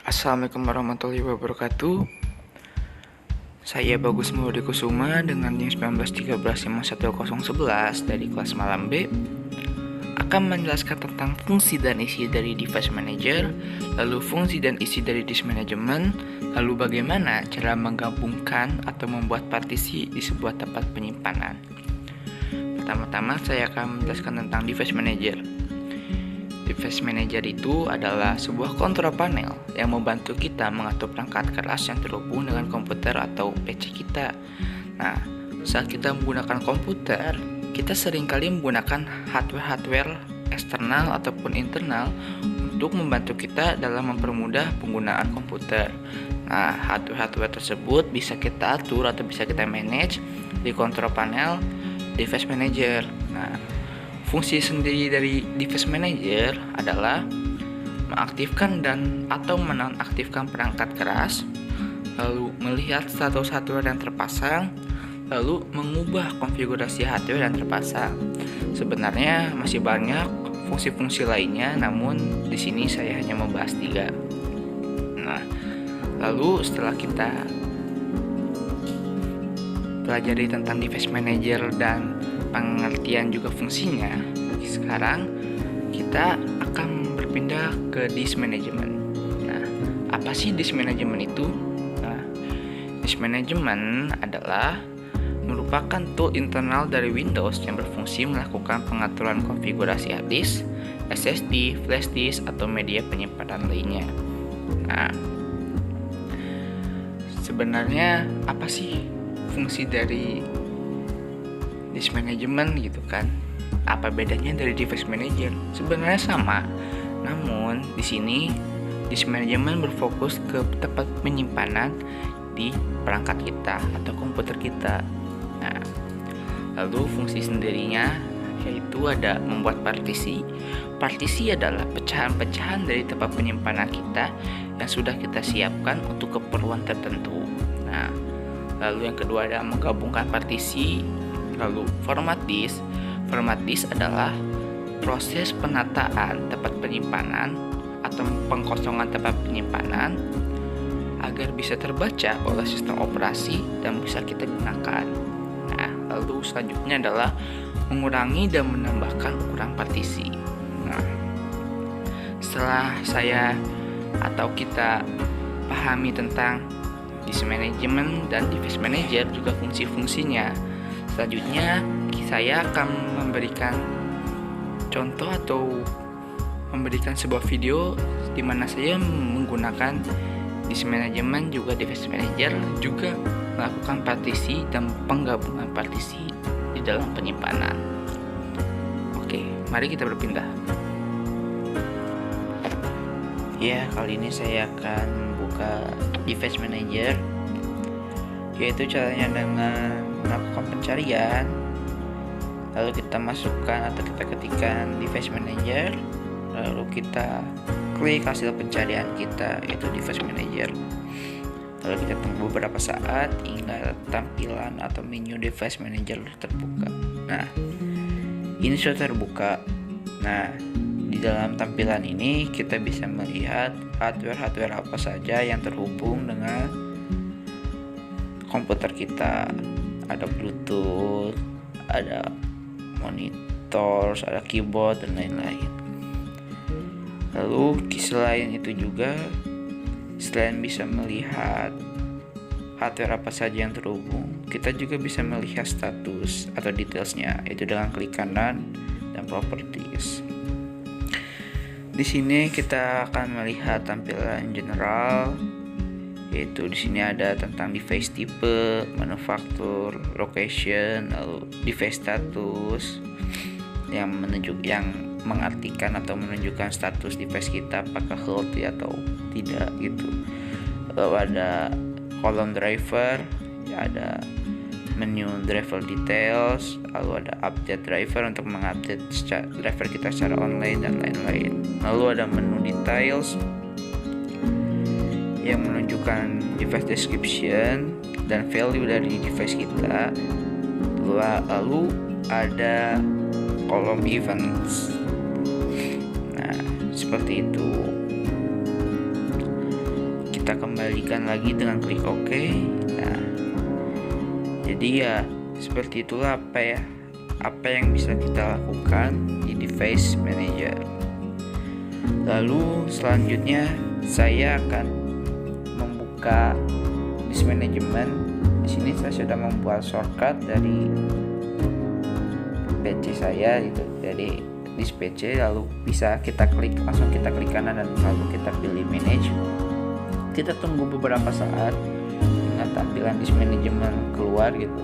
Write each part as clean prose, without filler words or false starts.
Assalamualaikum warahmatullahi wabarakatuh. Saya Bagus Maudi Kusuma dengan NIM 1913511011 dari kelas Malam B akan menjelaskan tentang fungsi dan isi dari Device Manager, lalu fungsi dan isi dari Disk Management, lalu bagaimana cara menggabungkan atau membuat partisi di sebuah tempat penyimpanan. Pertama-tama saya akan menjelaskan tentang Device Manager. Device Manager itu adalah sebuah kontrol panel yang membantu kita mengatur perangkat keras yang terhubung dengan komputer atau PC kita. Nah, saat kita menggunakan komputer, kita seringkali menggunakan hardware eksternal ataupun internal untuk membantu kita dalam mempermudah penggunaan komputer. Nah, hardware tersebut bisa kita atur atau bisa kita manage di kontrol panel Device Manager. Nah, fungsi sendiri dari Device Manager adalah mengaktifkan dan atau menonaktifkan perangkat keras, lalu melihat status hardware yang terpasang, lalu mengubah konfigurasi hardware yang terpasang. Sebenarnya masih banyak fungsi-fungsi lainnya, namun di sini saya hanya membahas 3. Nah, lalu setelah kita pelajari tentang Device Manager dan pengertian juga fungsinya, sekarang kita akan berpindah ke Disk Management. Nah, apa sih Disk Management itu? Nah, Disk Management adalah merupakan tool internal dari Windows yang berfungsi melakukan pengaturan konfigurasi hard disk, SSD, flash disk, atau media penyimpanan lainnya. Nah, sebenarnya apa sih fungsi dari Disk Management gitu kan? Apa bedanya dari Device Manager? Sebenarnya sama, namun di sini Disk Management berfokus ke tempat penyimpanan di perangkat kita atau komputer kita. Nah, lalu fungsi sendirinya yaitu ada membuat partisi. Partisi adalah pecahan-pecahan dari tempat penyimpanan kita yang sudah kita siapkan untuk keperluan tertentu. Nah, lalu yang kedua adalah menggabungkan partisi. Lalu format disk. Format disk adalah proses penataan tempat penyimpanan atau pengkosongan tempat penyimpanan agar bisa terbaca oleh sistem operasi dan bisa kita gunakan. Nah, lalu selanjutnya adalah mengurangi dan menambahkan ukuran partisi. Nah, setelah saya atau kita pahami tentang Disk Management dan Device Manager juga fungsi-fungsinya, selanjutnya saya akan memberikan contoh atau memberikan sebuah video di mana saya menggunakan Disk Management juga Device Manager juga melakukan partisi dan penggabungan partisi di dalam penyimpanan. Oke, mari kita berpindah. Ya, kali ini saya akan membuka Device Manager, yaitu caranya dengan melakukan pencarian, lalu kita masukkan atau kita ketikkan Device Manager, lalu kita klik hasil pencarian kita yaitu Device Manager, lalu kita tunggu beberapa saat hingga tampilan atau menu Device Manager terbuka. Nah, ini sudah terbuka. Nah, di dalam tampilan ini kita bisa melihat hardware apa saja yang terhubung dengan komputer kita. Ada Bluetooth, ada monitor, ada keyboard, dan lain-lain. Lalu selain itu juga, selain bisa melihat hardware apa saja yang terhubung, kita juga bisa melihat status atau detailsnya, yaitu dengan klik kanan dan properties. Di sini kita akan melihat tampilan general, yaitu di sini ada tentang device type, manufaktur, location, lalu device status yang mengartikan atau menunjukkan status device kita apakah healthy atau tidak gitu. Lalu ada kolom driver, ya ada menu driver details, lalu ada update driver untuk mengupdate driver kita secara online dan lain-lain. Lalu ada menu details yang menunjukkan device description dan value dari device kita. Lalu ada kolom events. Nah, seperti itu. kita kembalikan lagi dengan klik OK. Nah, jadi ya seperti itulah apa yang bisa kita lakukan di device manager. Lalu selanjutnya saya akan membuka disk management. Di sini saya sudah membuat shortcut dari PC saya gitu, dari disk PC, lalu bisa kita langsung kita klik kanan dan lalu kita pilih manage. Kita tunggu beberapa saat dengan tampilan disk management keluar gitu.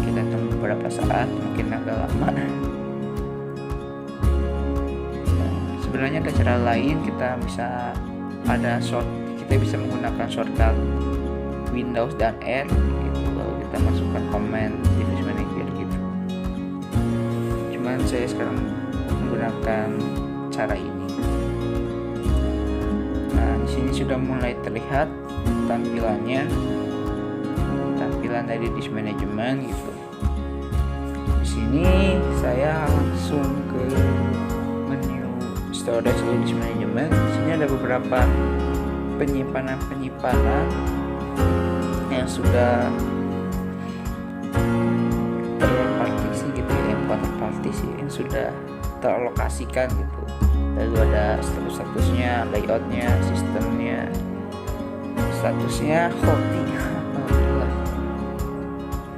Kita tunggu beberapa saat, mungkin agak lama. Sebenarnya ada cara lain, kita bisa menggunakan shortcut Windows dan R gitu, lalu kita masukkan command device manager gitu. Cuman saya sekarang menggunakan cara ini. Nah, di sini sudah mulai terlihat tampilan dari disk management gitu. Di sini saya langsung ke menu storage lalu disk management. Di sini ada beberapa penyimpanan yang sudah terpartisi gitu ya, partisi yang sudah teralokasikan gitu. Lalu ada statusnya, layoutnya, sistemnya, statusnya hosting.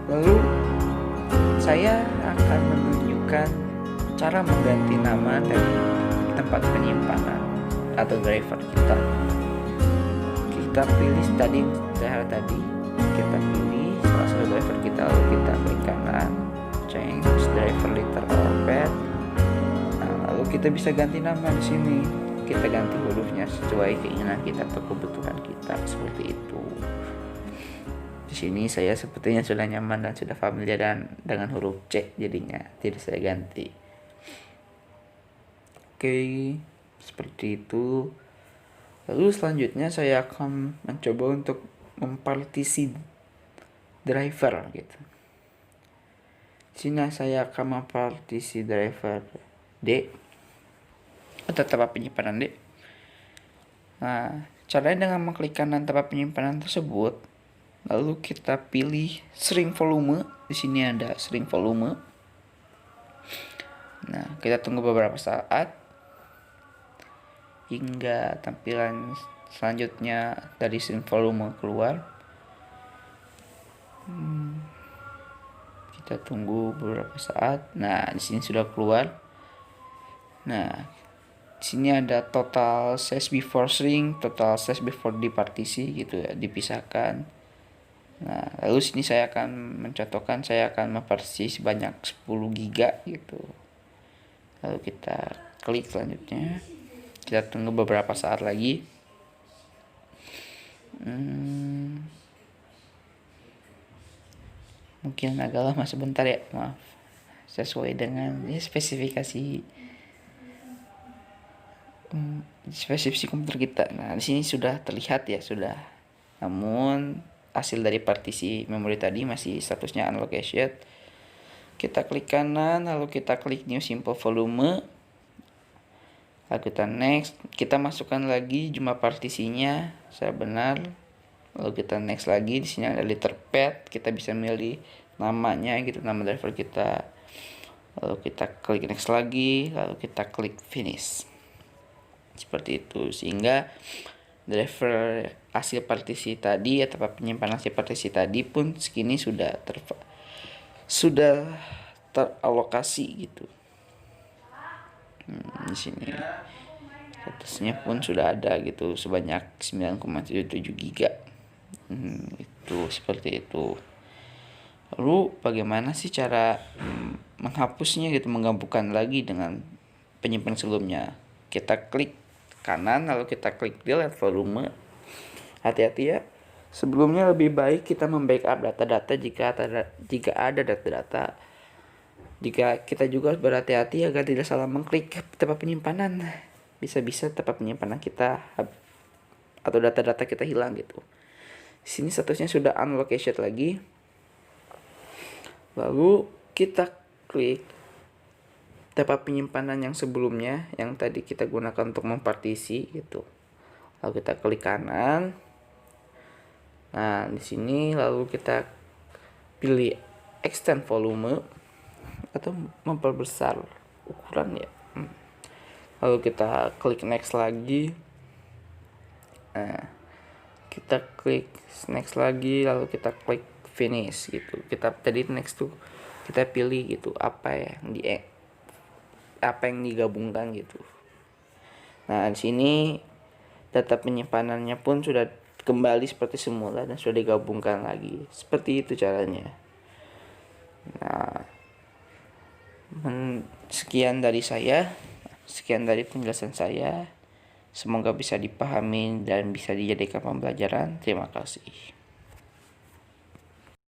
Lalu saya akan menunjukkan cara mengganti nama dari tempat penyimpanan atau driver kita. Kita pilih tadi kita pilih salah satu driver kita, lalu kita klik kanan, change driver literal path. Nah, lalu kita bisa ganti nama di sini. Kita ganti hurufnya sesuai keinginan kita atau kebutuhan kita, seperti itu. Di sini saya sepertinya sudah nyaman dan sudah familiar dengan huruf C, jadinya tidak saya ganti. Oke, seperti itu. Lalu selanjutnya saya akan mencoba untuk mempartisi driver gitu. Di sini saya akan mempartisi driver D atau tempat penyimpanan D. Nah, caranya dengan mengklik kanan tempat penyimpanan tersebut, lalu kita pilih string volume. Di sini ada string volume. Nah, kita tunggu beberapa saat hingga tampilan selanjutnya dari string volume keluar. Kita tunggu beberapa saat. Nah, di sini sudah keluar. Nah, di sini ada total size before string, total size before dipartisi gitu ya, dipisahkan. Nah, lalu sini saya akan mencontohkan, saya akan mempartisi sebanyak 10 GB gitu. Lalu kita klik selanjutnya. Kita tunggu beberapa saat lagi. Mungkin agak lama sebentar ya, maaf. Sesuai dengan spesifikasi komputer kita. Nah, di sini sudah terlihat ya, sudah. Namun hasil dari partisi memori tadi masih statusnya unallocated. Kita klik kanan, lalu kita klik new simple volume. Lalu kita next, kita masukkan lagi jumlah partisinya, saya benar. Lalu kita next lagi, di sini ada liter path, kita bisa milih namanya gitu, nama driver kita. Lalu kita klik next lagi, lalu kita klik finish. Seperti itu, sehingga driver hasil partisi tadi atau penyimpanan hasil partisi tadi pun segini sudah teralokasi gitu. Di sini statusnya pun sudah ada gitu, sebanyak 9,77 GB. Itu seperti itu. Lalu bagaimana sih cara menghapusnya gitu, menggabungkan lagi dengan penyimpanan sebelumnya? Kita klik kanan, lalu kita klik delete volume. Hati-hati ya, sebelumnya lebih baik kita membackup data-data jika ada data-data. Jika kita juga berhati-hati agar tidak salah mengklik tempat penyimpanan, bisa-bisa tempat penyimpanan kita atau data-data kita hilang gitu. Di sini statusnya sudah unallocated lagi. Lalu kita klik tempat penyimpanan yang sebelumnya yang tadi kita gunakan untuk mempartisi gitu. Lalu kita klik kanan. Nah, di sini lalu kita pilih extend volume atau memperbesar ukuran ya. Lalu kita klik next lagi. Nah, kita klik next lagi, lalu kita klik finish gitu. Kita tadi next tuh kita pilih gitu apa yang digabungkan gitu. Nah, di sini data penyimpanannya pun sudah kembali seperti semula dan sudah digabungkan lagi. Seperti itu caranya. Nah, sekian dari saya. Sekian dari penjelasan saya. Semoga bisa dipahami dan bisa dijadikan pembelajaran. Terima kasih.